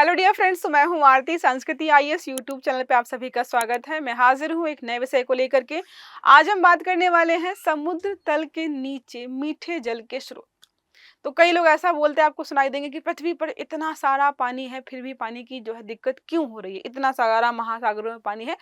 Hello dear friends, तो मैं हूं आरती। संस्कृति आईएएस यूट्यूब चैनल पे आप सभी का स्वागत है। मैं हाजिर हूं एक नए विषय को लेकर के। आज हम बात करने वाले हैं समुद्र तल के नीचे मीठे जल के स्रोत। तो कई लोग ऐसा बोलते हैं, आपको सुनाई देंगे कि पृथ्वी पर इतना सारा पानी है, फिर भी पानी की जो है दिक्कत क्यों हो रही है। इतना सारा महासागरों में पानी है,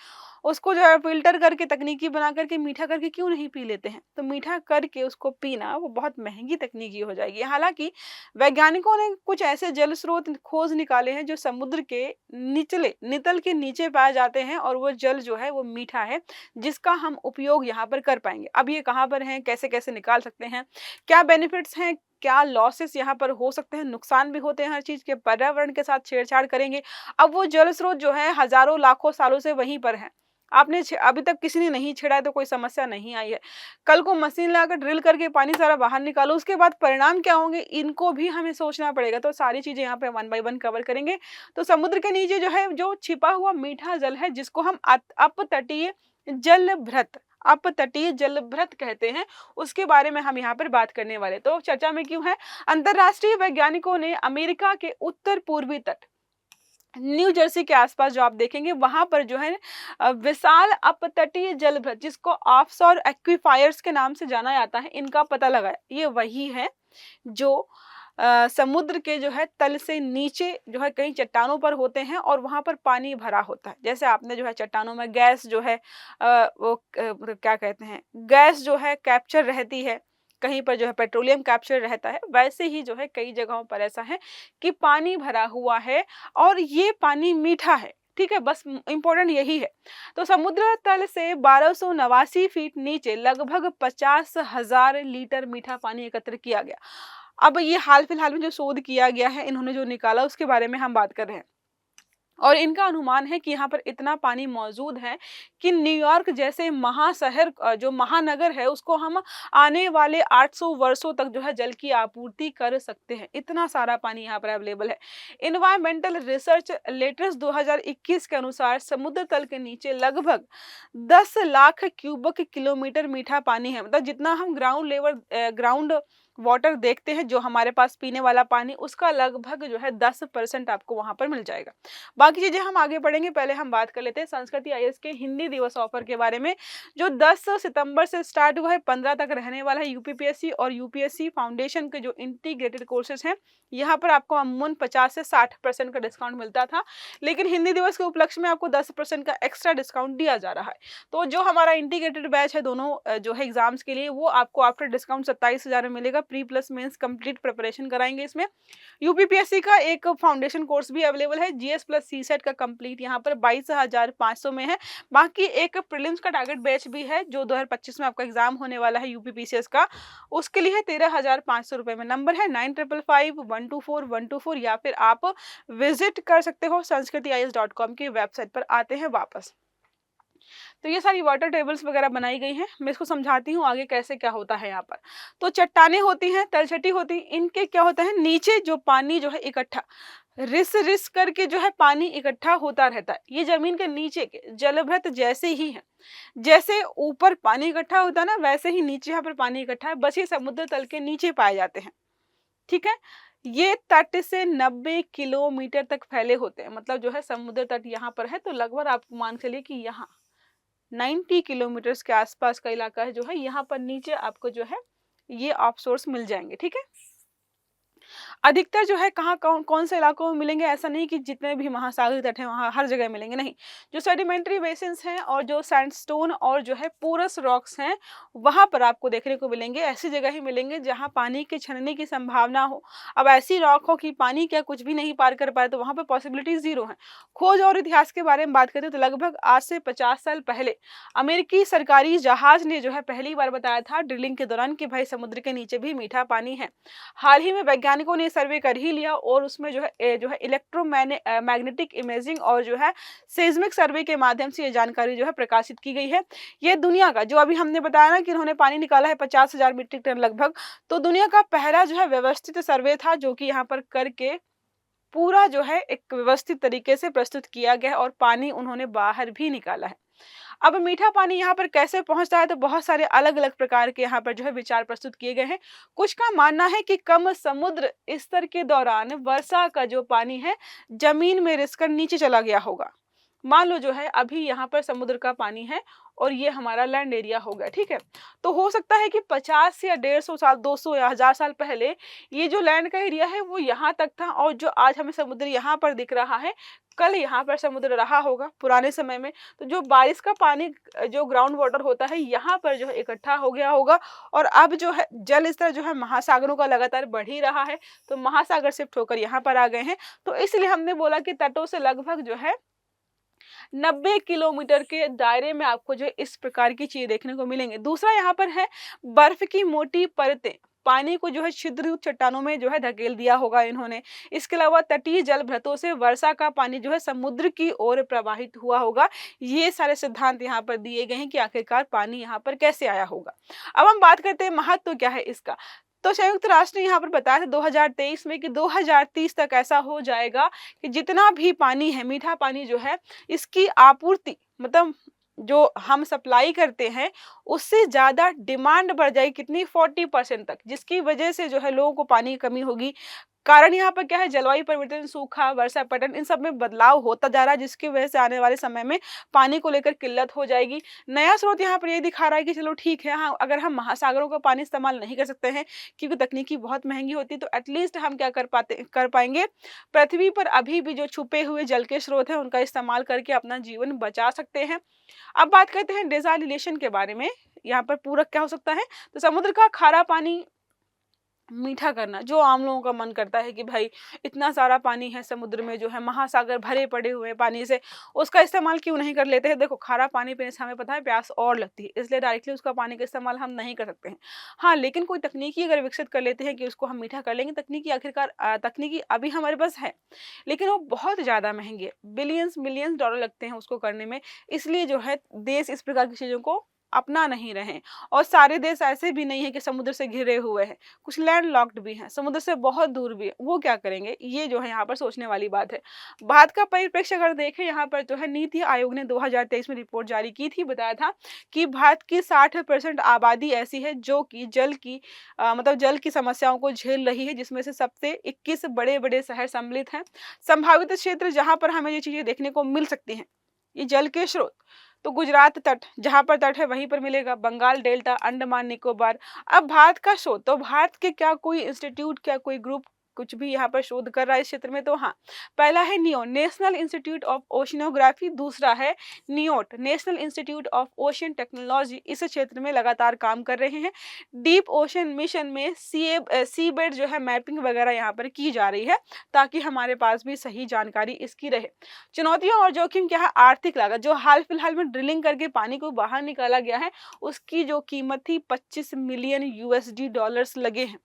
उसको जो है फिल्टर करके तकनीकी बना करके मीठा करके क्यों नहीं पी लेते हैं। तो मीठा करके उसको पीना वो बहुत महंगी तकनीकी हो जाएगी। हालांकि वैज्ञानिकों ने कुछ ऐसे जल स्रोत खोज निकाले हैं जो समुद्र के निचले नितल के नीचे पाए जाते हैं, और वो जल जो है वो मीठा है, जिसका हम उपयोग यहाँ पर कर पाएंगे। अब ये कहाँ पर हैं, कैसे कैसे निकाल सकते हैं, क्या बेनिफिट्स हैं, क्या लॉसेस यहाँ पर हो सकते हैं, नुकसान भी होते हैं हर चीज के, पर्यावरण के साथ छेड़छाड़ करेंगे। अब वो जल स्रोत जो है हजारों लाखों सालों से वहीं पर है, आपने अभी तक किसी ने नहीं छेड़ा है तो कोई समस्या नहीं आई है। कल को मशीन लाकर ड्रिल करके पानी सारा बाहर निकालो, उसके बाद परिणाम क्या होंगे इनको भी हमें सोचना पड़ेगा। तो सारी चीजें यहाँ पे वन बाय वन कवर करेंगे। तो समुद्र के नीचे जो है जो छिपा हुआ मीठा जल है, जिसको हम अपतटीय जलभृत अपतटीय जलभृत कहते हैं, उसके बारे में हम यहाँ पर बात करने वाले। तो चर्चा में क्यों है, अंतरराष्ट्रीय वैज्ञानिकों ने अमेरिका के उत्तर पूर्वी तट न्यू जर्सी के आसपास जो आप देखेंगे वहां पर जो है विशाल अपतटीय जलभृत, जिसको ऑफशोर एक्वीफायर्स के नाम से जाना जाता है, इनका पता लगाया। ये वही है जो समुद्र के जो है तल से नीचे जो है कई चट्टानों पर होते हैं, और वहां पर पानी भरा होता है। जैसे आपने जो है चट्टानों में गैस जो है क्या कहते हैं, गैस जो है कैप्चर रहती है, कहीं पर जो है पेट्रोलियम कैप्चर रहता है, वैसे ही जो है कई जगहों पर ऐसा है कि पानी भरा हुआ है और ये पानी मीठा है। ठीक है, बस इंपॉर्टेंट यही है। तो समुद्र तल से 1289 फीट नीचे लगभग 50,000 लीटर मीठा पानी एकत्र किया गया। अब ये हाल फिलहाल में जो शोध किया गया है, इन्होंने जो निकाला उसके बारे में हम बात कर रहे हैं। और इनका अनुमान है कि यहाँ पर इतना पानी मौजूद है कि न्यूयॉर्क जैसे महाशहर जो महानगर है, उसको हम आने वाले 800 वर्षों तक जो है जल की आपूर्ति कर सकते हैं। इतना सारा पानी यहाँ पर अवेलेबल है। इन्वायरमेंटल रिसर्च लेटर्स 2021 के अनुसार समुद्र तल के नीचे लगभग 10 लाख क्यूबिक किलोमीटर मीठा पानी है। मतलब जितना हम ग्राउंड वाटर देखते हैं, जो हमारे पास पीने वाला पानी, उसका लगभग जो है 10% आपको वहां पर मिल जाएगा। बाकी चीजें हम आगे पढ़ेंगे, पहले हम बात कर लेते हैं संस्कृति आईएएस के हिंदी दिवस ऑफर के बारे में, जो 10 सितंबर से स्टार्ट हुआ है, 15 तक रहने वाला है। यूपीपीएससी और यूपीएससी फाउंडेशन के जो इंटीग्रेटेड कोर्सेज हैं, यहाँ पर आपको अमूमन 50 से 60% का डिस्काउंट मिलता था, लेकिन हिंदी दिवस के उपलक्ष्य में आपको 10% का एक्स्ट्रा डिस्काउंट दिया जा रहा है। तो जो हमारा इंटीग्रेटेड बैच है दोनों जो है एग्जाम्स के लिए, वो आपको आफ्टर डिस्काउंट 27,000 में मिलेगा। Pre plus mains complete preparation कराएंगे इसमें। यूपीपीएससी का एक फाउंडेशन कोर्स भी अवेलेबल है, जीएस प्लस सीसेट का कंप्लीट यहाँ पर 22,500 में है। बाकी एक प्रीलिम्स का टारगेट बैच भी है जो 2025 में आपका एग्जाम होने वाला है यूपीपीसीएस का, उसके लिए 13,500 रुपए में। नंबर है 9555124124, या फिर आप विजिट कर सकते हो sanskritIAS.com की वेबसाइट पर। आते हैं वापस, तो ये सारी वाटर टेबल्स वगैरह बनाई गई हैं। मैं इसको समझाती हूँ आगे कैसे क्या होता है यहाँ पर। तो चट्टानें होती हैं, तलछटी होती हैं, इनके क्या होता है, नीचे जो पानी जो है इकट्ठा रिस रिस करके जो है पानी इकट्ठा होता रहता है। ये जमीन के नीचे के जलभृत जैसे ही है, जैसे ऊपर पानी इकट्ठा होता है ना, वैसे ही नीचे यहाँ पर पानी इकट्ठा है, बस ये समुद्र तल के नीचे पाए जाते हैं। ठीक है, ये तट से 90 किलोमीटर तक फैले होते हैं। मतलब जो है समुद्र तट यहाँ पर है, तो लगभग आप मान के चलिए कि यहाँ 90 किलोमीटर के आसपास का इलाका है जो है, यहाँ पर नीचे आपको जो है ये ऑफशोर्स मिल जाएंगे। ठीक है, अधिकतर जो है कहाँ कौन से इलाकों में मिलेंगे, ऐसा नहीं कि जितने भी महासागरीय तट हैं वहाँ हर जगह मिलेंगे, नहीं। जो सेडिमेंट्री बेसिन्स हैं और जो सैंडस्टोन और जो है पोरस रॉक्स हैं, वहाँ पर आपको देखने को मिलेंगे। ऐसी जगह ही मिलेंगे जहाँ पानी के छनने की संभावना हो। अब ऐसी रॉक हो कि पानी क्या कुछ भी नहीं पार कर पाए, तो वहाँ पर पॉसिबिलिटी जीरो है। खोज और इतिहास के बारे में बात करें तो लगभग आज से 50 साल पहले अमेरिकी सरकारी जहाज ने जो है पहली बार बताया था ड्रिलिंग के दौरान कि भाई समुद्र के नीचे भी मीठा पानी है। हाल ही में वैज्ञानिकों ने सर्वे कर ही लिया, और उसमें जो है इलेक्ट्रोमैग्नेटिक इमेजिंग और जो है सेस्मिक सर्वे के माध्यम से ये जानकारी जो है प्रकाशित की गई है। ये दुनिया का, जो अभी हमने बताया ना कि इन्होंने पानी निकाला है 50,000 मीट्रिक टन लगभग, तो दुनिया का पहला जो है व्यवस्थित सर्वे था, जो कि यहाँ पर करके पूरा जो है एक व्यवस्थित तरीके से प्रस्तुत किया गया, और पानी उन्होंने बाहर भी निकाला है। अब मीठा पानी यहाँ पर कैसे पहुँचता है, तो बहुत सारे अलग-अलग प्रकार के यहाँ पर जो है विचार प्रस्तुत किए गए हैं। कुछ का मानना है कि कम समुद्र स्तर के दौरान वर्षा का जो पानी है, ज़मीन में रिसकर नीचे चला गया होगा। मान लो जो है अभी यहाँ पर समुद्र का पानी है और ये हमारा लैंड एरिया हो गया, ठीक है। तो हो सकता है कि 50 या 150 साल, 200 या 1000 साल पहले ये जो लैंड का एरिया है वो यहाँ तक था, और जो आज हमें समुद्र यहाँ पर दिख रहा है, कल यहाँ पर समुद्र रहा होगा पुराने समय में। तो जो बारिश का पानी, जो ग्राउंड वाटर होता है, यहाँ पर जो है इकट्ठा हो गया होगा, और अब जो है जल स्तर जो है महासागरों का लगातार बढ़ ही रहा है, तो महासागर शिफ्ट होकर यहाँ पर आ गए हैं। तो इसलिए हमने बोला कि तटों से लगभग जो है 90 किलोमीटर के दायरे में आपको जो है इस प्रकार की चीजें देखने को मिलेंगे। दूसरा यहाँ पर है बर्फ की मोटी परतें, पानी को जो है छिद्रयुक्त चट्टानों में जो है धकेल दिया होगा इन्होंने। इसके अलावा तटीय जल भ्रतों से वर्षा का पानी जो है समुद्र की ओर प्रवाहित हुआ होगा। ये सारे सिद्धांत यहाँ पर दिए गए हैं कि आखिरकार पानी यहाँ पर कैसे आया होगा। अब हम बात करते हैं महत्व क्या है इसका। तो संयुक्त राष्ट्र ने यहाँ पर बताया था 2023 में कि 2030 तक ऐसा हो जाएगा कि जितना भी पानी है, मीठा पानी जो है, इसकी आपूर्ति मतलब जो हम सप्लाई करते हैं उससे ज़्यादा डिमांड बढ़ जाएगी, कितनी, 40% तक, जिसकी वजह से जो है लोगों को पानी की कमी होगी। कारण यहाँ पर क्या है, जलवायु परिवर्तन, सूखा, वर्षा पैटर्न, इन सब में बदलाव होता जा रहा है, जिसकी वजह से आने वाले समय में पानी को लेकर किल्लत हो जाएगी। नया स्रोत यहाँ पर ये दिखा रहा है कि चलो ठीक है, हाँ, अगर हम महासागरों का पानी इस्तेमाल नहीं कर सकते हैं क्योंकि तकनीकी बहुत महंगी होती है, तो एटलीस्ट हम क्या कर पाएंगे, पृथ्वी पर अभी भी जो छुपे हुए जल के स्रोत हैं उनका इस्तेमाल करके अपना जीवन बचा सकते हैं। अब बात करते हैं डिसैलिनेशन के बारे में। यहाँ पर पूरक क्या हो सकता है, तो समुद्र का खारा पानी मीठा करना। जो आम लोगों का मन करता है कि भाई इतना सारा पानी है समुद्र में, जो है महासागर भरे पड़े हुए हैं पानी से, उसका इस्तेमाल क्यों नहीं कर लेते हैं। देखो, खारा पानी पीने से हमें पता है प्यास और लगती है, इसलिए डायरेक्टली उसका पानी का इस्तेमाल हम नहीं कर सकते हैं। हाँ, लेकिन कोई तकनीकी अगर विकसित कर लेते हैं कि उसको हम मीठा कर लेंगे, तकनीकी आखिरकार तकनीकी अभी हमारे पास है, लेकिन वो बहुत ज़्यादा महंगी है, बिलियंस मिलियंस डॉलर लगते हैं उसको करने में। इसलिए जो है देश इस प्रकार की चीज़ों को अपना नहीं रहे। और सारे देश ऐसे भी नहीं है कि समुद्र से घिरे हुए हैं, कुछ लैंड लॉक्ड भी हैं, समुद्र से बहुत दूर भी है, वो क्या करेंगे, ये जो है यहाँ पर सोचने वाली बात है। भारत का परिप्रेक्ष्य अगर देखें, यहाँ पर जो है नीति आयोग ने 2023 में रिपोर्ट जारी की थी, बताया था कि भारत की 60% आबादी ऐसी है जो कि जल की मतलब जल की समस्याओं को झेल रही है, जिसमें से सबसे 21 बड़े बड़े शहर सम्मिलित हैं। संभावित क्षेत्र जहाँ पर हमें ये चीजें देखने को मिल सकती हैं, ये जल के स्रोत, तो गुजरात तट, जहां पर तट है वहीं पर मिलेगा, बंगाल डेल्टा, अंडमान निकोबार। अब भारत का शोध, तो भारत के क्या कोई इंस्टीट्यूट, क्या कोई ग्रुप कुछ भी यहाँ पर शोध कर रहा है इस क्षेत्र में, तो हाँ, पहला है NIO, national institute of oceanography, दूसरा है NIOT, national institute of ocean technology, इस क्षेत्र में लगातार काम कर रहे हैं। डीप ओशन मिशन में सी बेड जो है मैपिंग वगैरह यहाँ पर की जा रही है, ताकि हमारे पास भी सही जानकारी इसकी रहे। चुनौतियां और जोखिम क्या है, आर्थिक लागत, जो हाल फिलहाल में ड्रिलिंग करके पानी को बाहर निकाला गया है, उसकी जो कीमत थी 25 मिलियन यूएसडी डॉलर्स लगे हैं।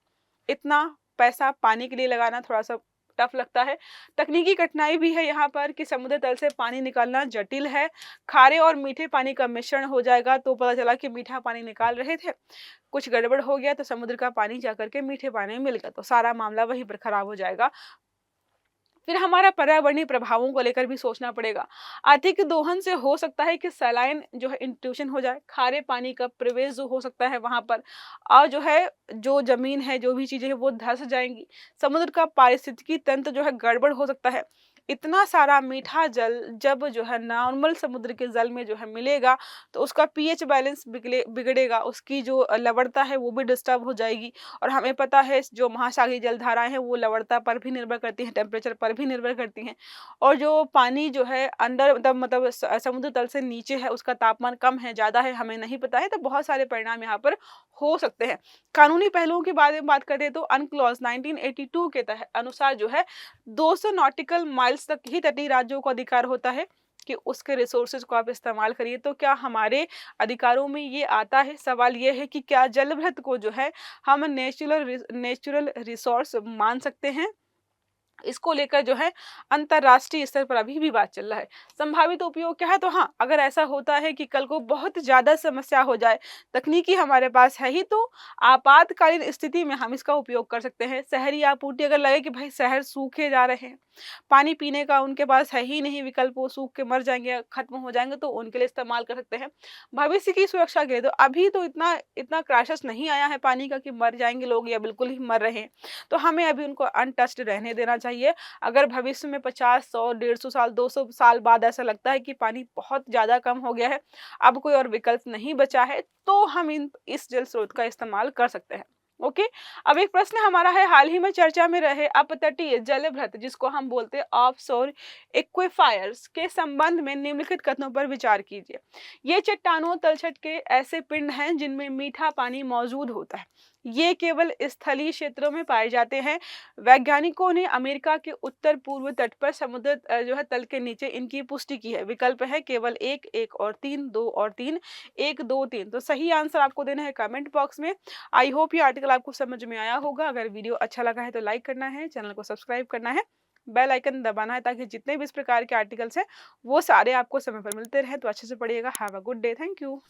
इतना पैसा पानी के लिए लगाना थोड़ा सा टफ लगता है। तकनीकी कठिनाई भी है यहाँ पर कि समुद्र तल से पानी निकालना जटिल है, खारे और मीठे पानी का मिश्रण हो जाएगा, तो पता चला कि मीठा पानी निकाल रहे थे, कुछ गड़बड़ हो गया, तो समुद्र का पानी जाकर के मीठे पानी में मिल गया, तो सारा मामला वहीं पर खराब हो जाएगा। फिर हमारा पर्यावरणीय प्रभावों को लेकर भी सोचना पड़ेगा। अधिक दोहन से हो सकता है कि सलाइन जो है इंट्रूशन हो जाए, खारे पानी का प्रवेश जो हो सकता है वहां पर, और जो है जो जमीन है, जो भी चीजें हैं वो धंस जाएंगी। समुद्र का पारिस्थितिकी तंत्र जो है गड़बड़ हो सकता है। इतना सारा मीठा जल जब जो है नॉर्मल समुद्र के जल में जो है मिलेगा, तो उसका पीएच बैलेंस बिगड़ेगा, उसकी जो लवणता है वो भी डिस्टर्ब हो जाएगी। और हमें पता है जो महासागरीय जलधाराएं हैं वो लवणता पर भी निर्भर करती हैं, टेम्परेचर पर भी निर्भर करती हैं। और जो पानी जो है अंडर मतलब समुद्र तल से नीचे है, उसका तापमान कम है, ज़्यादा है, हमें नहीं पता है, तो बहुत सारे परिणाम यहाँ पर हो सकते हैं। कानूनी पहलुओं के बारे में बात करें तो अनक्लॉज 1982 के तहत अनुसार जो है 200 नॉटिकल माइल्स तक ही तटीय राज्यों को अधिकार होता है कि उसके रिसोर्सेज को आप इस्तेमाल करिए। तो क्या हमारे अधिकारों में ये आता है? सवाल ये है कि क्या जलभृत को जो है हम नेचुरल रिसोर्स मान सकते हैं? इसको लेकर जो है अंतर्राष्ट्रीय स्तर पर अभी भी बात चल रहा है। संभावित उपयोग क्या है? तो हाँ, अगर ऐसा होता है कि कल को बहुत ज़्यादा समस्या हो जाए, तकनीकी हमारे पास है ही, तो आपातकालीन स्थिति में हम इसका उपयोग कर सकते हैं। शहरी आपूर्ति अगर लगे कि भाई शहर सूखे जा रहे हैं, पानी पीने का उनके पास है ही नहीं विकल्प, वो सूख के मर जाएँगे या खत्म हो जाएँगे, तो उनके लिए इस्तेमाल कर सकते हैं। भविष्य की सुरक्षा के लिए तो अभी तो इतना इतना क्राइसिस नहीं आया है पानी का कि मर जाएँगे लोग या बिल्कुल ही मर रहे हैं। तो हमें अभी उनको अनटच्ड रहने देना चाहिए। अगर भविष्य में 50, 100, 150 साल, 200 साल बाद ऐसा लगता है कि पानी बहुत ज़्यादा कम हो गया है, अब कोई और विकल्प नहीं बचा है, तो हम इन इस जल स्रोत का इस्तेमाल कर सकते हैं। ओके। अब एक प्रश्न हमारा है, हाल ही में चर्चा में रहे अपतटीय जलभृत, जिसको हम बोलते हैं ऑफशोर एक्वीफायर्स, के संबंध में निम्नलिखित कथनों पर विचार कीजिए। ये चट्टानों तलछट के ऐसे पिंड हैं जिनमें मीठा पानी मौजूद होता है। ये केवल स्थलीय क्षेत्रों में पाए जाते हैं। वैज्ञानिकों ने अमेरिका के उत्तर पूर्व तट पर समुद्र जो है तल के नीचे इनकी पुष्टि की है। विकल्प है केवल एक, एक और तीन, दो और तीन, एक, दो, तीन। तो सही आंसर आपको देना है कमेंट बॉक्स में। आई होप ये आर्टिकल आपको समझ में आया होगा। अगर वीडियो अच्छा लगा है तो लाइक करना है, चैनल को सब्सक्राइब करना है, बेल आइकन दबाना है, ताकि जितने भी इस प्रकार के आर्टिकल्स हैं वो सारे आपको समय पर मिलते रहे। तो अच्छे से पढ़िएगा। Have a good day. Thank you.